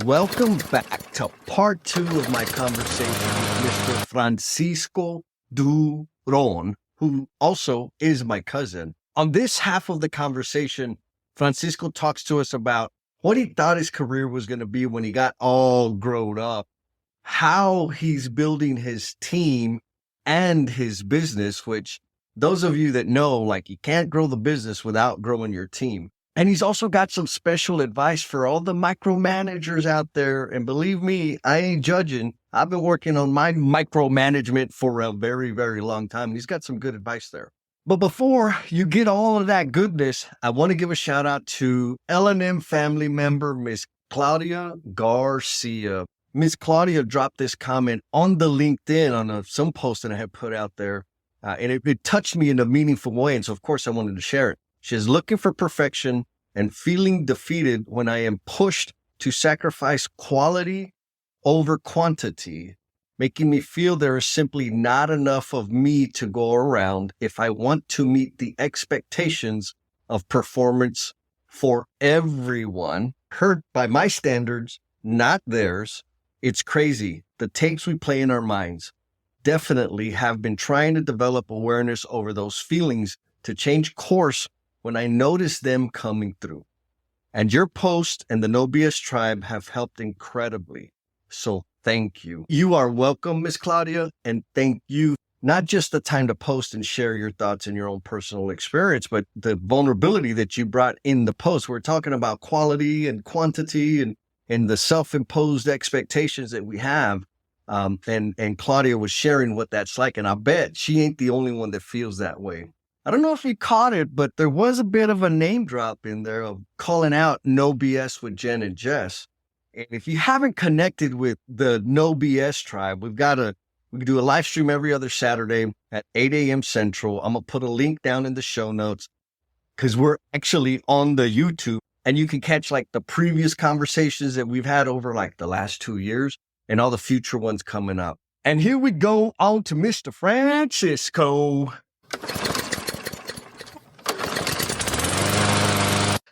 Welcome back to part two of my conversation with Mr. Francisco Duron, who also is my cousin. On this half of the conversation, Francisco talks to us about what he thought his career was going to be when he got all grown up, how he's building his team and his business, which those of you that know, like you can't grow the business without growing your team. And he's also got some special advice for all the micromanagers out there. And believe me, I ain't judging. I've been working on my micromanagement for a very, very long time. And he's got some good advice there. But before you get all of that goodness, I want to give a shout out to L&M family member, Miss Claudia Garcia. Miss Claudia dropped this comment on the LinkedIn on some post that I had put out there. And it touched me in a meaningful way. And so, of course, I wanted to share it. She's looking for perfection and feeling defeated when I am pushed to sacrifice quality over quantity, making me feel there is simply not enough of me to go around if I want to meet the expectations of performance for everyone, hurt by my standards, not theirs. It's crazy. The tapes we play in our minds. Definitely have been trying to develop awareness over those feelings to change course when I notice them coming through. And your post and the No BS Tribe have helped incredibly. So thank you. You are welcome, Miss Claudia, and thank you. Not just the time to post and share your thoughts and your own personal experience, but the vulnerability that you brought in the post. We're talking about quality and quantity and the self-imposed expectations that we have. And Claudia was sharing what that's like. And I bet she ain't the only one that feels that way. I don't know if you caught it, but there was a bit of a name drop in there of calling out No BS with Jen and Jess. And if you haven't connected with the No BS Tribe, we do a live stream every other Saturday at 8 a.m. Central. I'm going to put a link down in the show notes because we're actually on the YouTube and you can catch like the previous conversations that we've had over like the last 2 years and all the future ones coming up. And here we go on to Mr. Francisco.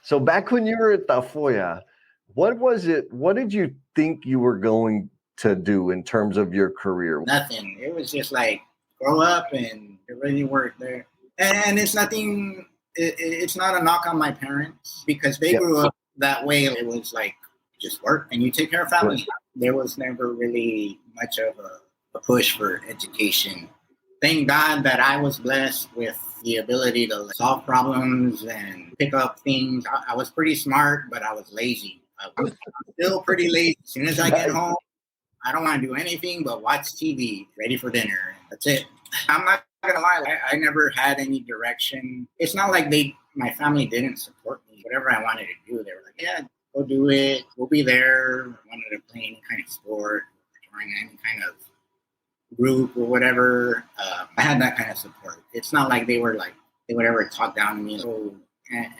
So back when you were at Tafoya, what did you think you were going to do in terms of your career? Nothing. It was just like grow up and it really worked there. And it's nothing, it's not a knock on my parents because they grew up that way. It was like just work and you take care of family. Right. There was never really much of a push for education. Thank God that I was blessed with the ability to solve problems and pick up things. I was pretty smart, but I was lazy. I'm still pretty lazy. As soon as I get home, I don't want to do anything but watch TV, ready for dinner. That's it. I'm not going to lie. I never had any direction. It's not like my family didn't support me. Whatever I wanted to do, they were like, yeah, go do it. We'll be there. I wanted to play any kind of sport, join any kind of group or whatever. I had that kind of support. It's not like they would ever talk down to me.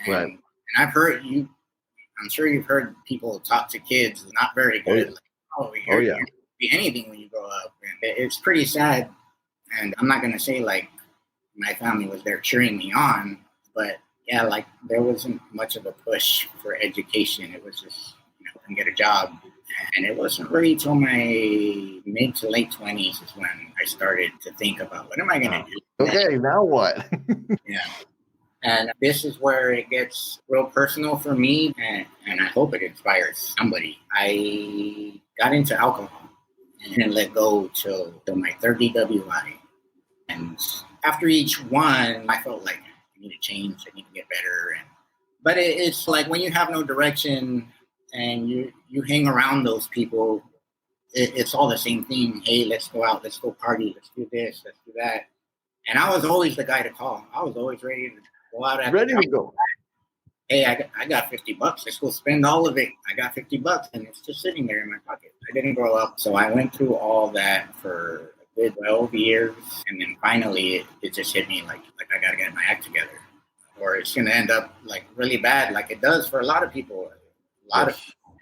Right. And I've heard I'm sure you've heard people talk to kids not very good. You'll be anything when you grow up. And it's pretty sad. And I'm not going to say like my family was there cheering me on, but yeah, like there wasn't much of a push for education. It was just, and get a job. And it wasn't really till my mid to late 20s is when I started to think about what am I going to do? Okay, now what? Yeah. And this is where it gets real personal for me, and I hope it inspires somebody. I got into alcohol and didn't let go till my third DWI. And after each one, I felt like I need to change, I need to get better. But it's like when you have no direction and you hang around those people, it's all the same thing. Hey, let's go out, let's go party, let's do this, let's do that. And I was always the guy to call. I was always ready to go out. Ready to go. Hey, I got $50. Let's go spend all of it. I got $50 and it's just sitting there in my pocket. I didn't grow up. So I went through all that for a good 12 years. And then finally it just hit me like I got to get my act together or it's going to end up like really bad like it does for a lot of people.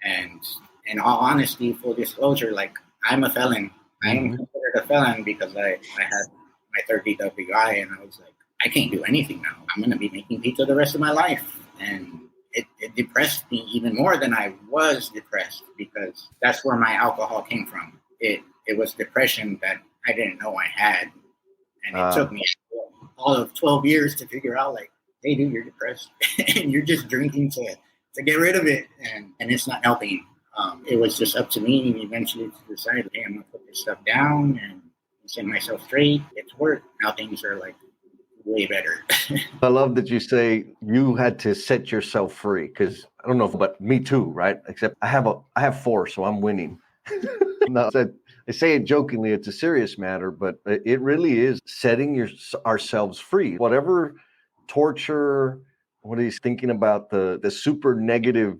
And in all honesty, full disclosure, like I'm a felon. I am considered a felon because I had my third DWI and I was like, I can't do anything now. I'm going to be making pizza the rest of my life. And it depressed me even more than I was depressed, because that's where my alcohol came from. It was depression that I didn't know I had. And it took me all of 12 years to figure out, like, hey, dude, you're depressed and you're just drinking to get rid of it. And it's not helping. It was just up to me eventually to decide, hey, I'm going to put this stuff down and set myself straight. It's worked. Now things are like way better. I love that you say you had to set yourself free, because I don't know, but me too, right? Except I have 4, so I'm winning. No, I say it jokingly, it's a serious matter, but it really is setting ourselves free. Whatever torture, what he's thinking about, the super negative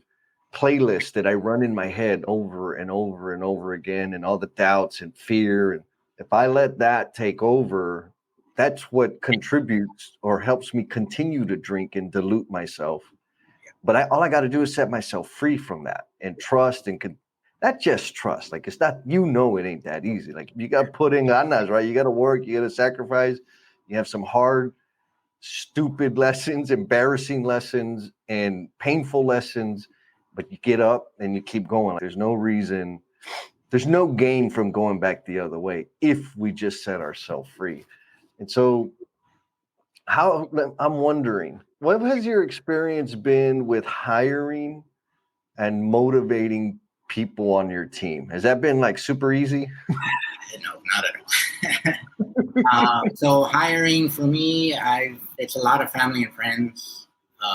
playlist that I run in my head over and over and over again, and all the doubts and fear. And if I let that take over, that's what contributes or helps me continue to drink and dilute myself. But all I got to do is set myself free from that and trust and not just trust. Like, it's not, it ain't that easy. Like, you got to put in ganas, right? You got to work, you got to sacrifice. You have some hard, stupid lessons, embarrassing lessons, and painful lessons, but you get up and you keep going. There's no gain from going back the other way if we just set ourselves free. And so I'm wondering, what has your experience been with hiring and motivating people on your team? Has that been like super easy? No, not at all. So hiring for me, it's a lot of family and friends,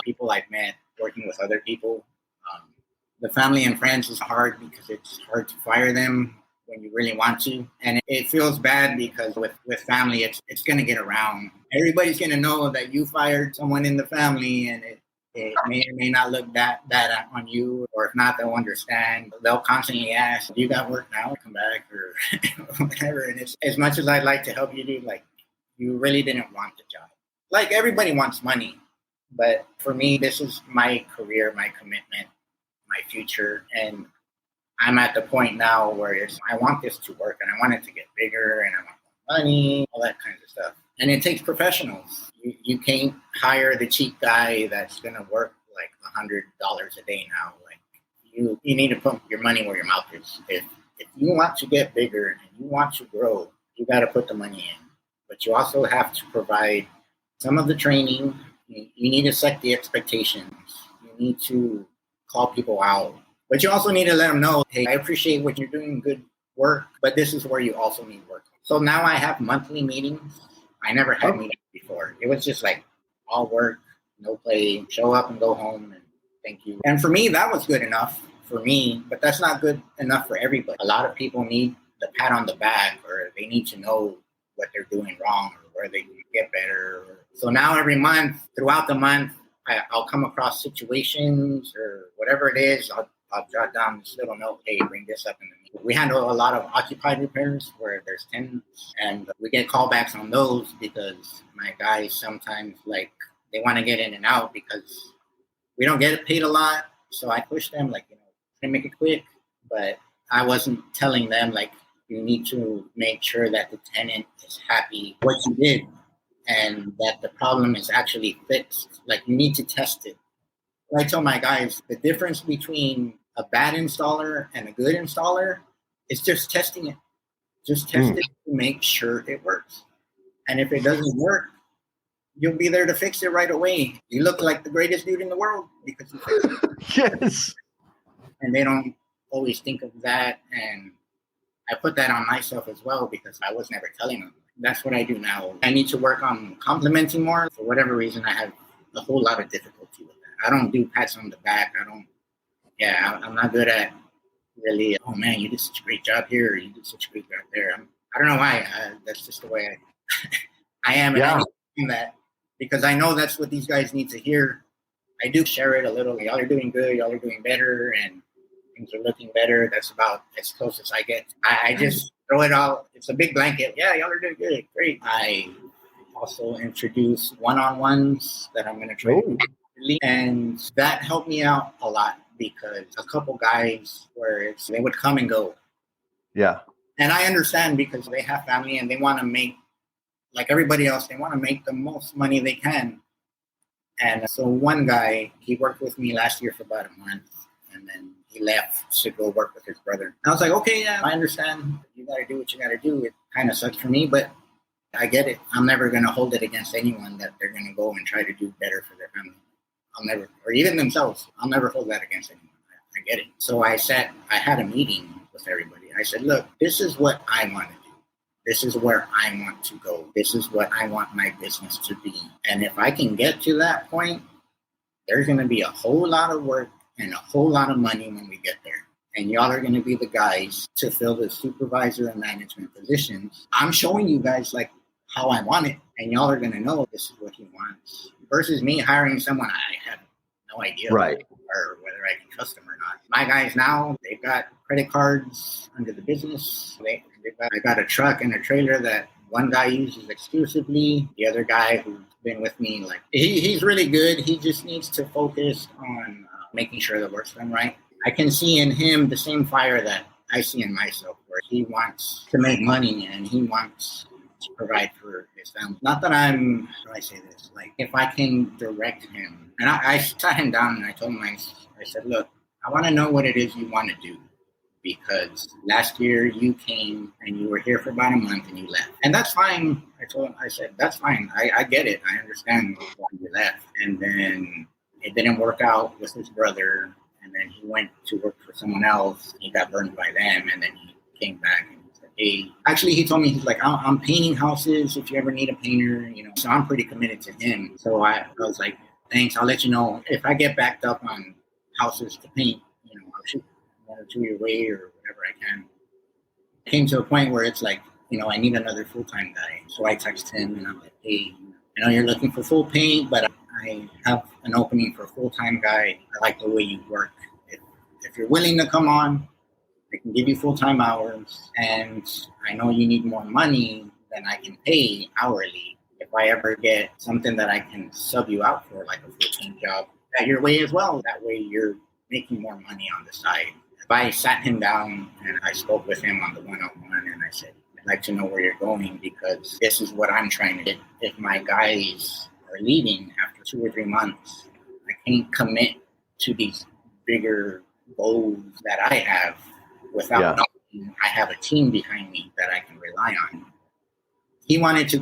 people I've met working with other people. The family and friends is hard because it's hard to fire them when you really want to. And it feels bad because with family, it's going to get around. Everybody's going to know that you fired someone in the family, and it may or may not look that bad on you, or if not, they'll understand. They'll constantly ask, "You got work now? Come back," or whatever. And it's, as much as I'd like to help you, dude, like, you really didn't want the job. Like, everybody wants money, but for me, this is my career, my commitment, my future, and I'm at the point now where I want this to work, and I want it to get bigger, and I want more money, all that kind of stuff. And it takes professionals. You can't hire the cheap guy that's going to work like $100 a day now. Like, you need to put your money where your mouth is. If you want to get bigger and you want to grow, you got to put the money in. But you also have to provide some of the training. You need to set the expectations. You need to call people out. But you also need to let them know, hey, I appreciate what you're doing, good work, but this is where you also need work. So now I have monthly meetings. I never had meetings before. It was just like all work, no play, show up and go home, and thank you. And for me, that was good enough for me, but that's not good enough for everybody. A lot of people need the pat on the back, or they need to know what they're doing wrong or where they can get better. So now every month, throughout the month, I'll come across situations or whatever it is. I'll jot down this little note, hey, bring this up in the meeting. We handle a lot of occupied repairs where there's tenants, and we get callbacks on those because my guys sometimes, like, they want to get in and out because we don't get paid a lot. So I push them, like, try to make it quick. But I wasn't telling them, like, you need to make sure that the tenant is happy what you did and that the problem is actually fixed. Like, you need to test it. I tell my guys, the difference between a bad installer and a good installer is just testing it. Just test it to make sure it works. And if it doesn't work, you'll be there to fix it right away. You look like the greatest dude in the world because you fixed it. Yes. And they don't always think of that. And I put that on myself as well because I was never telling them. That's what I do now. I need to work on complimenting more. For whatever reason, I have a whole lot of difficulty with that. I don't do pats on the back. I'm not good at really, oh man, you did such a great job here, or you did such a great job there. I don't know why. That's just the way I am. And I need that because I know that's what these guys need to hear. I do share it a little. Y'all are doing good. Y'all are doing better. And things are looking better. That's about as close as I get. I just throw it all. It's a big blanket. Yeah, y'all are doing good. Great. I also introduce one-on-ones that I'm going to try. And that helped me out a lot because a couple guys where they would come and go. Yeah. And I understand because they have family and they want to make, like everybody else, they want to make the most money they can. And so one guy, he worked with me last year for about a month, and then he left to go work with his brother. And I was like, okay, yeah, I understand. You got to do what you got to do. It kind of sucks for me, but I get it. I'm never going to hold it against anyone that they're going to go and try to do better for their family. I'll never, or even themselves, I'll never hold that against anyone. I get it. So I had a meeting with everybody. I said, look, this is what I want to do. This is where I want to go. This is what I want my business to be. And if I can get to that point, there's going to be a whole lot of work and a whole lot of money when we get there. And y'all are going to be the guys to fill the supervisor and management positions. I'm showing you guys like how I want it. And y'all are going to know this is what he wants. Versus me hiring someone I have no idea Right. or whether I can trust them or not. My guys now, they've got credit cards under the business. I got a truck and a trailer that one guy uses exclusively. The other guy who's been with me, like he's really good. He just needs to focus on making sure the work's done right. I can see in him the same fire that I see in myself, where he wants to make money and he wants to provide for his family. Not that how do I say this? Like if I can direct him, and I sat him down and I told him, I said, look, I want to know what it is you want to do. Because last year you came and you were here for about a month and you left. And that's fine. I said, that's fine. I get it. I understand why you left. And then it didn't work out with his brother. And then he went to work for someone else. He got burned by them. And then he came back and he said, hey, actually he told me, he's like, I'm painting houses if you ever need a painter, so I'm pretty committed to him. So I was like, thanks. I'll let you know if I get backed up on houses to paint, I'll shoot 1 or 2 your way or whatever I can. It came to a point where it's like, I need another full-time guy. So I text him and I'm like, hey, I know you're looking for full paint, but I have an opening for a full-time guy. I like the way you work. If you're willing to come on, I can give you full-time hours. And I know you need more money than I can pay hourly. If I ever get something that I can sub you out for, like a full-time job, that your way as well. That way you're making more money on the side. I sat him down and I spoke with him on the one-on-one and I said, I'd like to know where you're going because this is what I'm trying to get. If my guys are leaving after 2 or 3 months, I can't commit to these bigger goals that I have without knowing I have a team behind me that I can rely on. He wants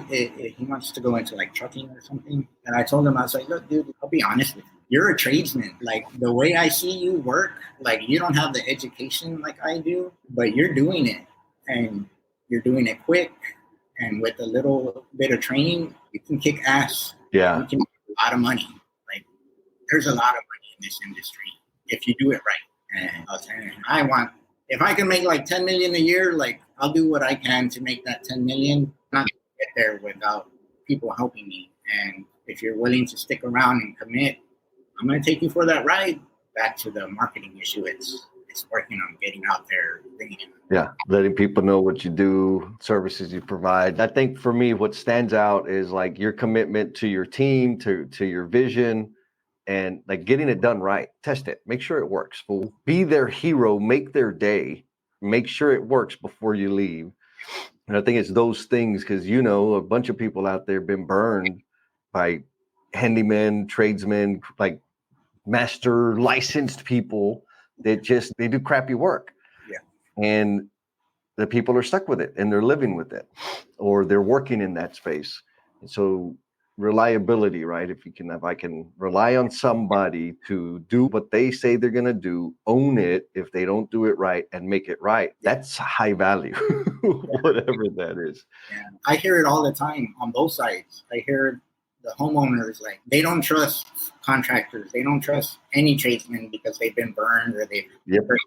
to go into like trucking or something. And I told him, I was like, look, dude, I'll be honest with you. You're a tradesman. Like the way I see you work, like you don't have the education like I do, but you're doing it and you're doing it quick. And with a little bit of training, you can kick ass. Yeah. You can make a lot of money. Like there's a lot of money in this industry if you do it right. And I was saying, if I can make like 10 million a year, like I'll do what I can to make that 10 million. I'm not gonna get there without people helping me. And if you're willing to stick around and commit, I'm going to take you for that ride. Back to the marketing issue. It's working on getting out there. Yeah, letting people know what you do, services you provide. I think for me, what stands out is like your commitment to your team, to your vision, and like getting it done right. Test it. Make sure it works. Be their hero. Make their day. Make sure it works before you leave. And I think it's those things because, a bunch of people out there have been burned by handymen, tradesmen, like master licensed people that they do crappy work. Yeah. And the people are stuck with it and they're living with it or they're working in that space. And so reliability, right? If I can rely on somebody to do what they say they're going to do, own it if they don't do it right and make it right. That's high value, whatever that is. Yeah. I hear it all the time on both sides. I hear the homeowners, like they don't trust contractors. They don't trust any tradesmen because they've been burned or they've heard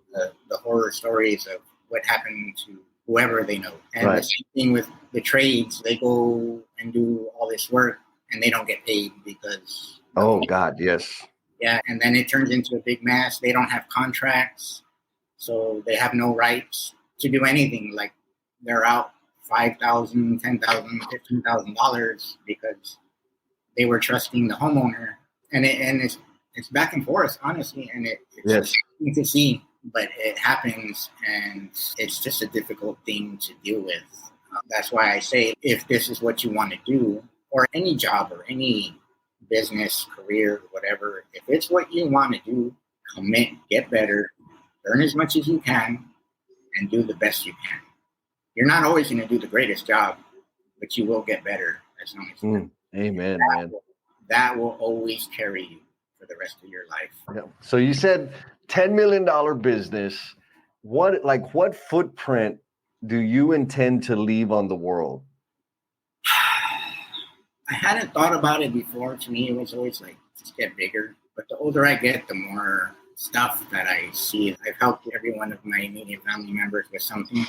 the horror stories of what happened to whoever they know. And the same thing with the trades. They go and do all this work and they don't get paid because... Oh, God, yes. Yeah, and then it turns into a big mess. They don't have contracts, so they have no rights to do anything. Like they're out $5,000, $10,000, $15,000 because they were trusting the homeowner, and it's back and forth, honestly, and it's you can see, but it happens, and it's just a difficult thing to deal with. That's why I say, if this is what you want to do, or any job or any business, career, whatever. If it's what you want to do, commit, get better, learn as much as you can, and do the best you can. You're not always going to do the greatest job, but you will get better as long as you Amen, man. that will always carry you for the rest of your life. Yeah. So you said $10 million business. What footprint do you intend to leave on the world? I hadn't thought about it before. To me, it was always like, just get bigger. But the older I get, the more stuff that I see. I've helped every one of my immediate family members with something.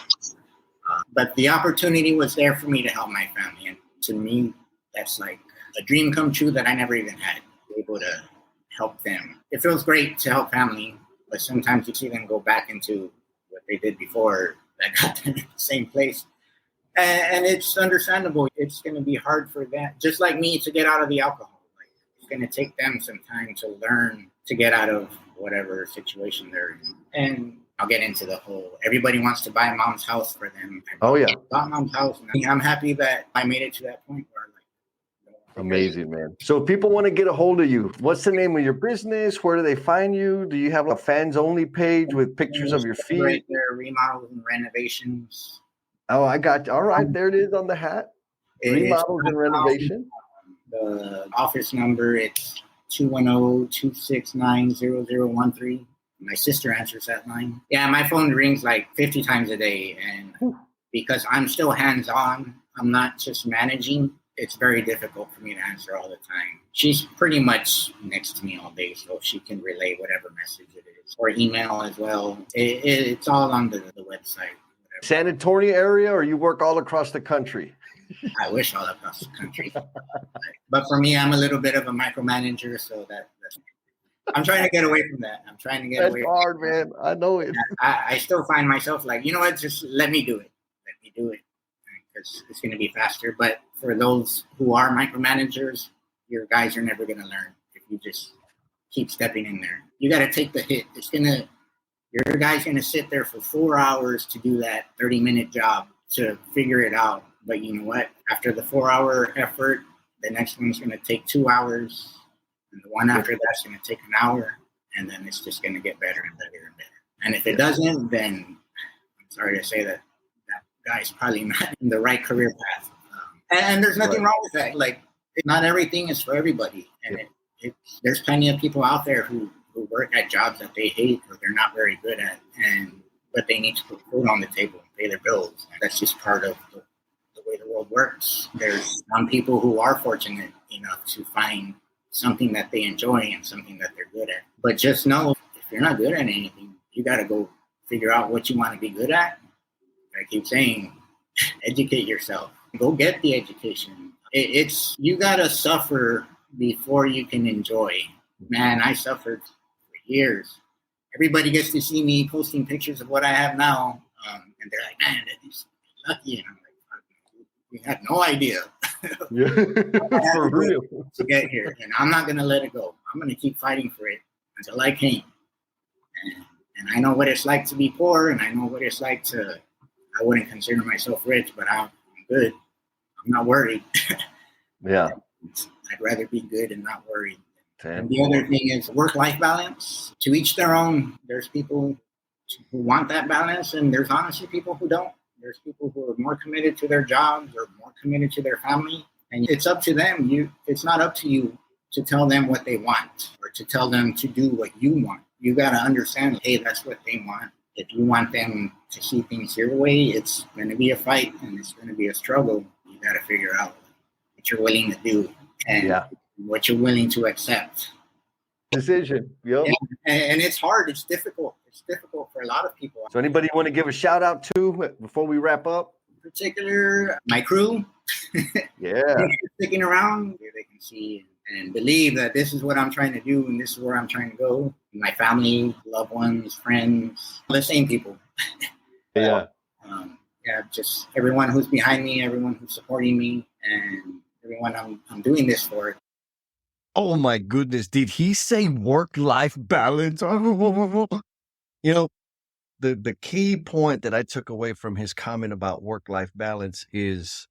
But the opportunity was there for me to help my family. And to me, that's like a dream come true that I never even had, able to help them. It feels great to help family, but sometimes you see them go back into what they did before that got them in the same place. And it's understandable. It's going to be hard for them, just like me, to get out of the alcohol. Like, it's going to take them some time to learn to get out of whatever situation they're in. And I'll get into the whole, everybody wants to buy mom's house for them. I bought mom's house. And I'm happy that I made it to that point where Amazing, man. So if people want to get a hold of you, what's the name of your business? Where do they find you? Do you have a fans only page with pictures of your feet? Right there, Remodels and Renovations. Oh, I got you. All right, there it is on the hat. Remodels and Renovation. The office number, it's 210-269-0013. My sister answers that line. Yeah, my phone rings like 50 times a day. And because I'm still hands-on, I'm not just managing, it's very difficult for me to answer all the time. She's pretty much next to me all day, so she can relay whatever message it is. Or email as well. It's all on the website. San Antonio area, or you work all across the country? I wish all across the country. But for me, I'm a little bit of a micromanager, so that's I'm trying to get away from that. That's hard, man. I know it. I still find myself like, you know what, just let me do it. Because it's going to be faster. But for those who are micromanagers, your guys are never going to learn if you just keep stepping in there. You got to take the hit. Your guy's going to sit there for 4 hours to do that 30-minute job to figure it out. But you know what? After the 4-hour effort, the next one's going to take 2 hours. And the one after that's going to take an hour. And then it's just going to get better and better and better. And if it doesn't, then I'm sorry to say that guy's probably not in the right career path. And there's nothing wrong with that. Like, not everything is for everybody. And there's plenty of people out there who work at jobs that they hate or they're not very good at, but they need to put food on the table and pay their bills. And that's just part of the way the world works. There's some people who are fortunate enough to find something that they enjoy and something that they're good at. But just know, if you're not good at anything, you got to go figure out what you want to be good at. I keep saying, educate yourself. Go get the education. You got to suffer before you can enjoy. Man, I suffered for years. Everybody gets to see me posting pictures of what I have now. And they're like, man, he's lucky. And I'm like, we had no idea. For real. To get here. And I'm not going to let it go. I'm going to keep fighting for it until I can. And I know what it's like to be poor. And I know what it's like I wouldn't consider myself rich, but I'm good. I'm not worried. Yeah. I'd rather be good and not worried. And the other thing is work-life balance. To each their own. There's people who want that balance, and there's honestly people who don't. There's people who are more committed to their jobs or more committed to their family. And it's up to them. It's not up to you to tell them what they want or to tell them to do what you want. You got to understand, hey, that's what they want. If you want them to see things your way, it's going to be a fight and it's going to be a struggle. You got to figure out what you're willing to do and what you're willing to accept. Decision. Yep. And it's hard. It's difficult. It's difficult for a lot of people. So anybody you want to give a shout out to before we wrap up? In particular, my crew. Yeah. Sticking around, they can see and believe that this is what I'm trying to do and this is where I'm trying to go. My family, loved ones, friends, the same people. Yeah. Just everyone who's behind me, everyone who's supporting me, and everyone I'm doing this for. Oh my goodness. Did he say work-life balance? You know, the key point that I took away from his comment about work-life balance is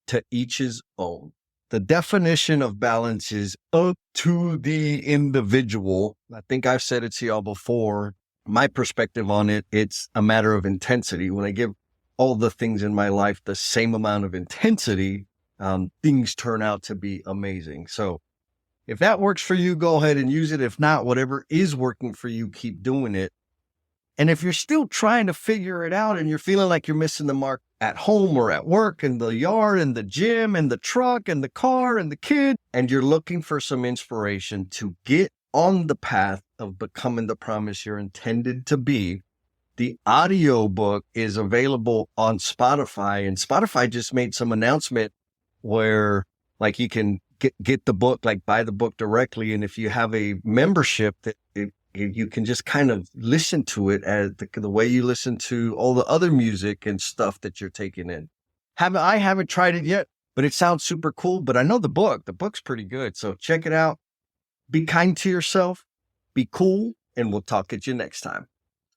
to each his own. The definition of balance is up to the individual. I think I've said it to y'all before. My perspective on it, it's a matter of intensity. When I give all the things in my life the same amount of intensity, things turn out to be amazing. So if that works for you, go ahead and use it. If not, whatever is working for you, keep doing it. And if you're still trying to figure it out and you're feeling like you're missing the mark at home or at work, in the yard, in the gym, in the truck, in the car, and the kid, and you're looking for some inspiration to get on the path of becoming the promise you're intended to be, the audiobook is available on Spotify. And Spotify just made some announcement where like you can get the book, like buy the book directly. And if you have a membership, that you can just kind of listen to it as the way you listen to all the other music and stuff that you're taking in. I haven't tried it yet, but it sounds super cool. But I know the book's pretty good. So check it out. Be kind to yourself, be cool, and we'll talk at you next time.